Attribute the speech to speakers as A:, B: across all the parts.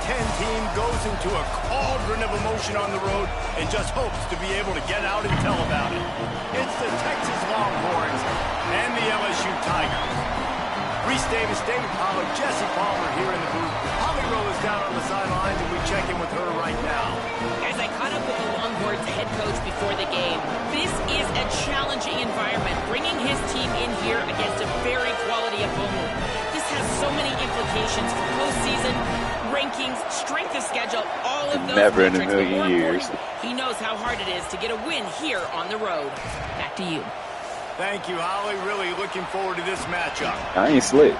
A: 10 team goes into a cauldron of emotion on the road and just hopes to be able to get out and tell about it. It's the Texas Longhorns and the LSU Tigers. Reese Davis, David Pollard, Jesse Palmer here in the booth. Holly Rowe is down on the sidelines, and we check in with her right now.
B: As I caught up with the Longhorns head coach before the game, this is a challenging environment, bringing his team in here against a very quality opponent. This has so many implications for postseason, rankings, strength of schedule, all of those
C: Never in a
B: metrics,
C: million years.
B: He knows how hard it is to get a win here on the road. Back to you.
A: Thank you, Holly. Really looking forward to this matchup.
C: I ain't slick.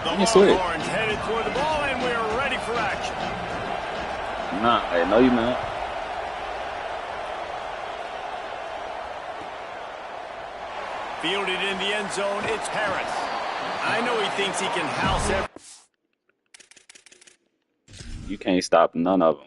A: The Longhorns headed toward the ball, and we're ready for action.
C: Nah, hey, no, you're not.
A: Fielded in the end zone, it's Harris. I know he thinks he can house every...
C: You can't stop none of them.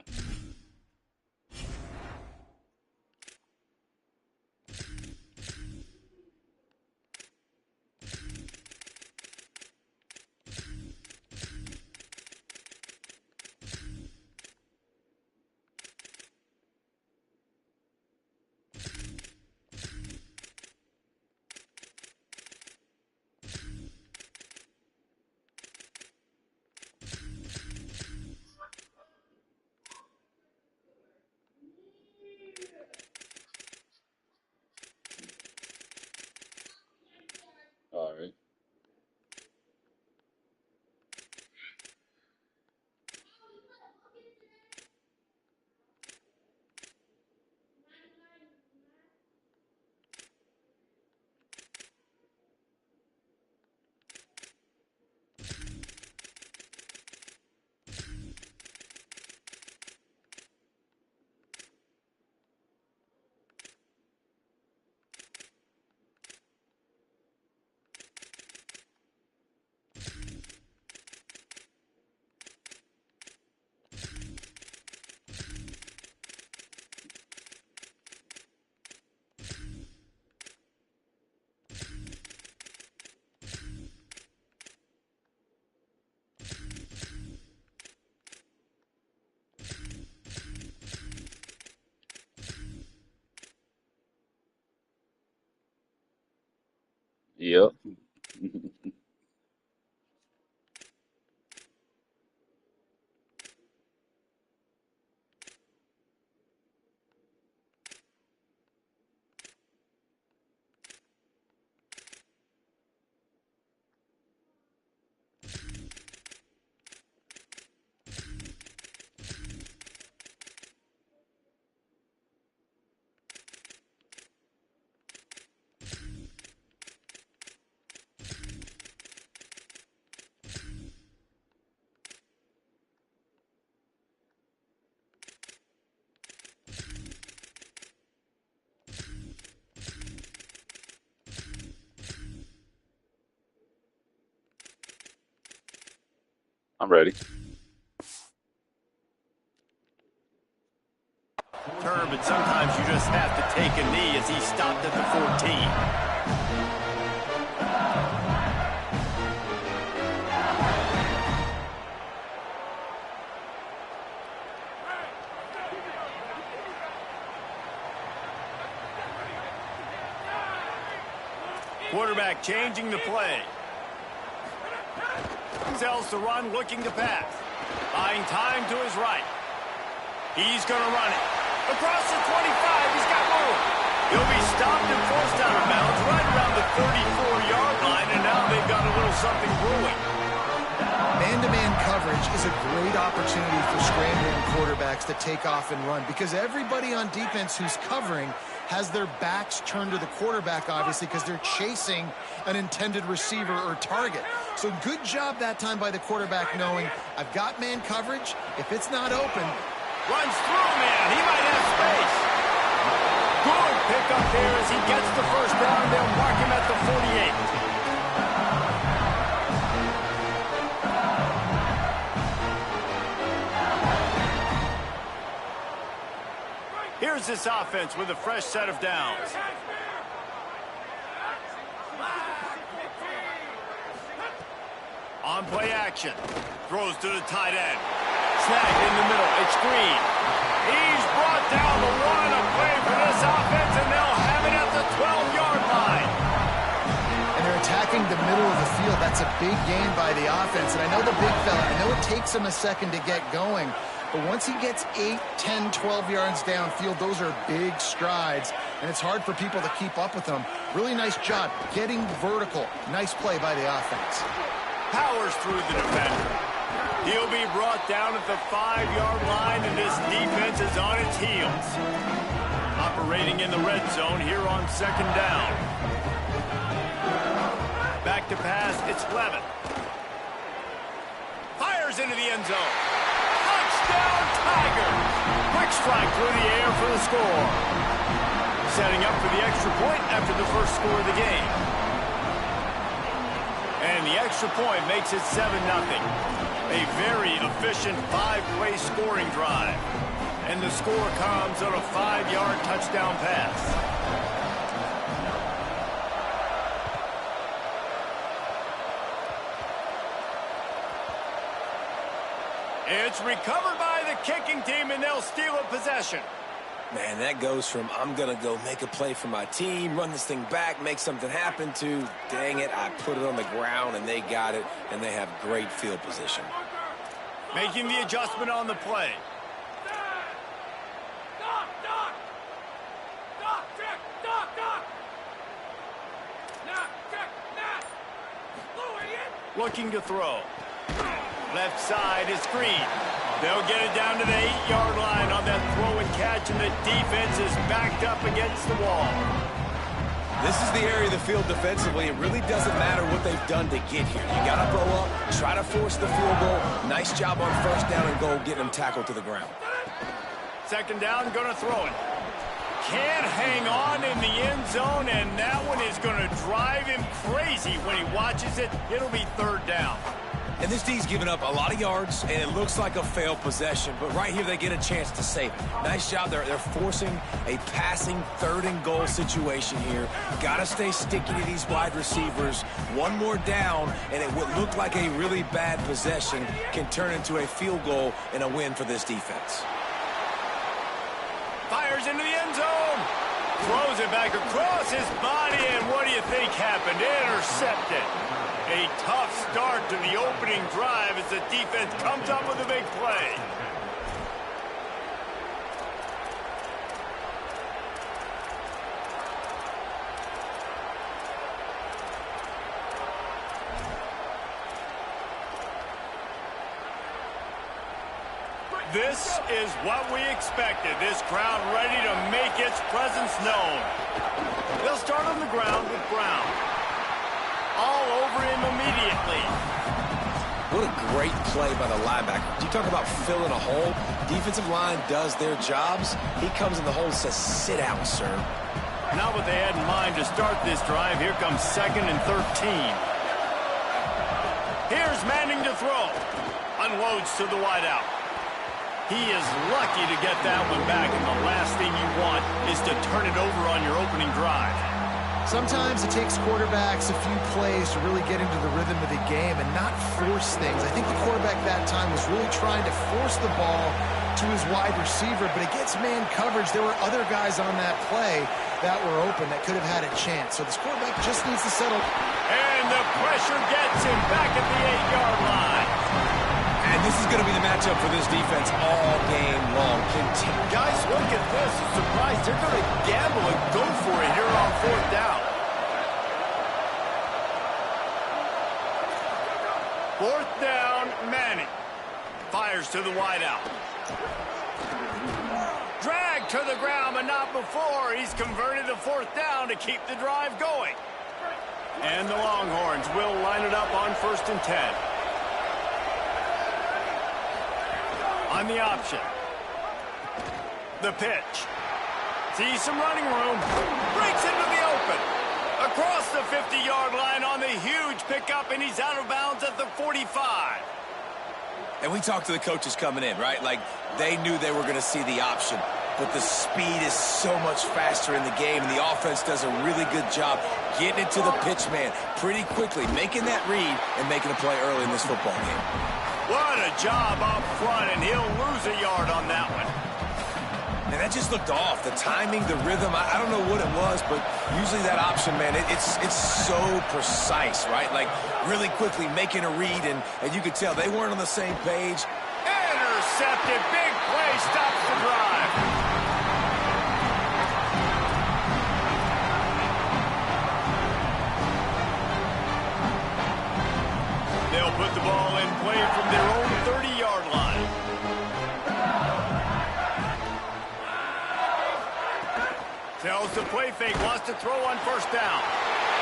C: All right. Yep. I'm ready.
A: But sometimes you just have to take a knee as he stopped at the 14. Quarterback changing the play. Sells to run, looking to pass. Buying time to his right. He's going to run it. Across the 25, he's got room. He'll be stopped and forced out of bounds right around the 34-yard line, and now they've got a little something brewing.
D: Man-to-man coverage is a great opportunity for scrambling quarterbacks to take off and run because everybody on defense who's covering has their backs turned to the quarterback, obviously, because they're chasing an intended receiver or target. So good job that time by the quarterback knowing, I've got man coverage. If it's not open,
A: runs through, man. He might have space. Good pickup there as he gets the first down. They'll mark him at the 48. Here's this offense with a fresh set of downs. On play action. Throws to the tight end. Snagged in the middle. It's Green. He's brought down the one. A play for this offense, and they'll have it at the 12-yard line.
D: And they're attacking the middle of the field. That's a big gain by the offense. And I know the big fella, I know it takes him a second to get going. But once he gets 8, 10, 12 yards downfield, those are big strides. And it's hard for people to keep up with them. Really nice job getting vertical. Nice play by the offense.
A: Powers through the defender. He'll be brought down at the 5-yard line, and this defense is on its heels. Operating in the red zone here on 2nd down. Back to pass, it's Levin. Fires into the end zone. Touchdown, Tigers! Quick strike through the air for the score. Setting up for the extra point after the first score of the game. And the extra point makes it 7-0. A very efficient 5-play scoring drive. And the score comes on a 5-yard touchdown pass. It's recovered by the kicking team, and they'll steal a possession.
E: Man, that goes from I'm going to go make a play for my team, run this thing back, make something happen, to dang it, I put it on the ground and they got it, and they have great field position.
A: Making the adjustment on the play. Looking to throw. Left side is Green. They'll get it down to the 8-yard line on that throw and catch, and the defense is backed up against the wall.
E: This is the area of the field defensively. It really doesn't matter what they've done to get here. You got to throw up, try to force the field goal. Nice job on 1st down and goal, getting them tackled to the ground.
A: 2nd down, going to throw it. Can't hang on in the end zone, and that one is going to drive him crazy when he watches it. It'll be 3rd down.
E: And this D's given up a lot of yards, and it looks like a failed possession. But right here, they get a chance to save it. Nice job. They're forcing a passing 3rd and goal situation here. Got to stay sticky to these wide receivers. One more down, and it would look like a really bad possession can turn into a field goal and a win for this defense.
A: Fires into the end zone. Throws it back across his body, and what do you think happened? Intercepted. A tough start to the opening drive as the defense comes up with a big play. This is what we expected. This crowd ready to make its presence known. They'll start on the ground with Brown. All over him immediately.
E: What a great play by the linebacker. You talk about filling a hole. Defensive line does their jobs. He comes in the hole and says, sit down, sir.
A: Not what they had in mind to start this drive. Here comes 2nd and 13. Here's Manning to throw. Unloads to the wideout. He is lucky to get that one back, and the last thing you want is to turn it over on your opening drive.
D: Sometimes it takes quarterbacks a few plays to really get into the rhythm of the game and not force things. I think the quarterback that time was really trying to force the ball to his wide receiver, but against man coverage, there were other guys on that play that were open that could have had a chance. So this quarterback just needs to settle.
A: And the pressure gets him back at the 8-yard line.
E: And this is going to be the matchup for this defense all game long.
A: Guys, look at this. I'm surprised they're going to gamble and go for it here on 4th down. 4th down, Manning. Fires to the wideout. Drag to the ground, but not before. He's converted to 4th down to keep the drive going. And the Longhorns will line it up on 1st and 10. On the option. The pitch. Sees some running room. Breaks into the open. Across the 50-yard line on the huge pickup, and he's out of bounds at the 45.
E: And we talked to the coaches coming in, right? Like, they knew they were going to see the option. but the speed is so much faster in the game, and the offense does a really good job getting it to the pitch man pretty quickly, making that read and making a play early in this football game.
A: What a job up front, and he'll lose a yard on that one.
E: Man, that just looked off. The timing, the rhythm, I don't know what it was, but usually that option, man, it's so precise, right? Like, really quickly making a read, and you could tell they weren't on the same page.
A: Intercepted. Big play stops the drive. They'll put the ball in play from their own 30-yard line. Tells the play fake, wants to throw on first down.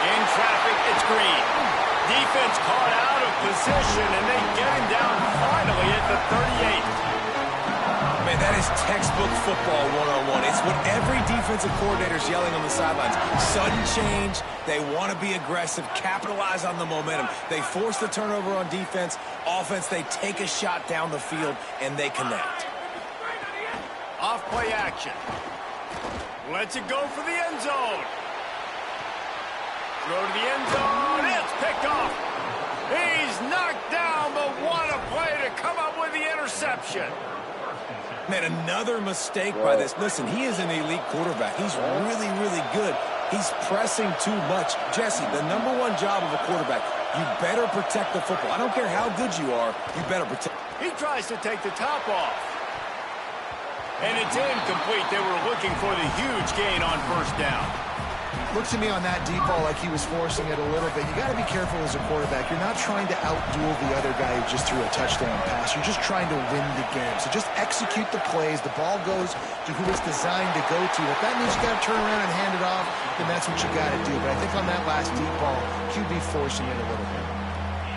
A: In traffic, it's Green. Defense caught out of position, and they get him down finally at the 38.
E: Man, that is textbook football one-on-one. It's what every defensive coordinator is yelling on the sidelines. Sudden change. They want to be aggressive, capitalize on the momentum. They force the turnover on defense. Offense, they take a shot down the field, and they connect.
A: Off play action. Lets it go for the end zone. Throw to the end zone. It's picked off. He's knocked down, but what a play to come up with the interception.
E: Man, another mistake by this. Listen, he is an elite quarterback. He's really, really good. He's pressing too much. Jesse, the number one job of a quarterback, you better protect the football. I don't care how good you are, you better protect.
A: He tries to take the top off. And it's incomplete. They were looking for the huge gain on first down.
D: Looks to me on that deep ball like he was forcing it a little bit. You got to be careful as a quarterback. You're not trying to outduel the other guy who just threw a touchdown pass. You're just trying to win the game. So just execute the plays. The ball goes to who it's designed to go to. If that means you got to turn around and hand it off, then that's what you got to do. But I think on that last deep ball, QB forcing it a little bit.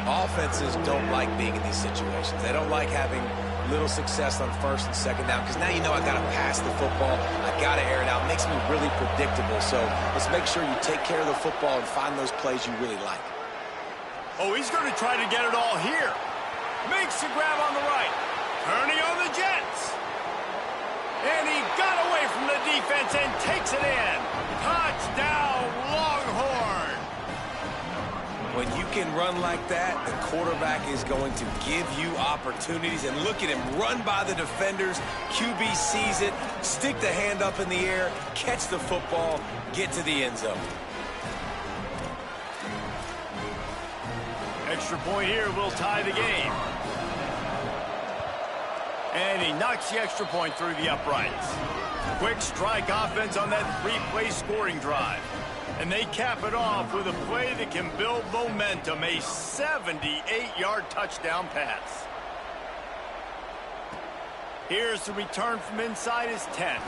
E: Offenses don't like being in these situations. They don't like having little success on first and second down because now you know I got to pass the football. I got to air it out. It makes me really predictable. So let's make sure you take care of the football and find those plays you really like.
A: Oh, he's going to try to get it all here. Makes the grab on the right. Turning on the Jets. And he got away from the defense and takes it in. Touchdown, Longhorn.
E: When you can run like that, the quarterback is going to give you opportunities. And look at him run by the defenders. QB sees it, stick the hand up in the air, catch the football, get to the end zone.
A: Extra point here will tie the game. And he knocks the extra point through the uprights. Quick strike offense on that three-play scoring drive. And they cap it off with a play that can build momentum, a 78-yard touchdown pass. Here's the return from inside his 10.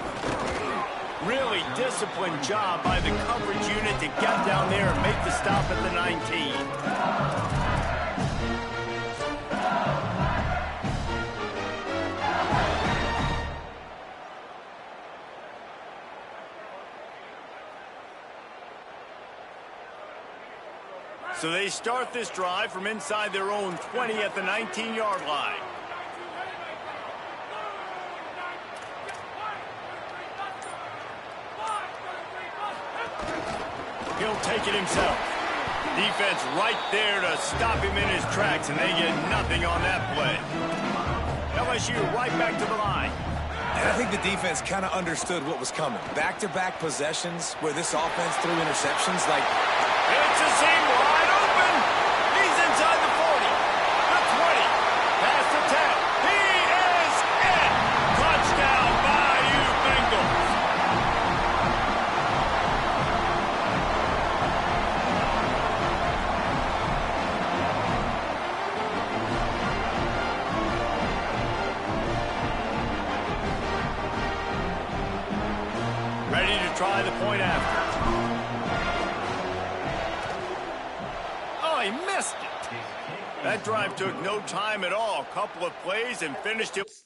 A: Really disciplined job by the coverage unit to get down there and make the stop at the 19. So they start this drive from inside their own 20 at the 19-yard line. He'll take it himself. Defense right there to stop him in his tracks, and they get nothing on that play. LSU right back to the line.
E: And I think the defense kind of understood what was coming. Back-to-back possessions where this offense threw interceptions like...
A: It's a seam wide open. He's inside the 40, the 20, past the 10. He is in. Touchdown, Bayou Bengals. Ready to try the point after. He missed it. That drive took no time at all. A couple of plays and finished it.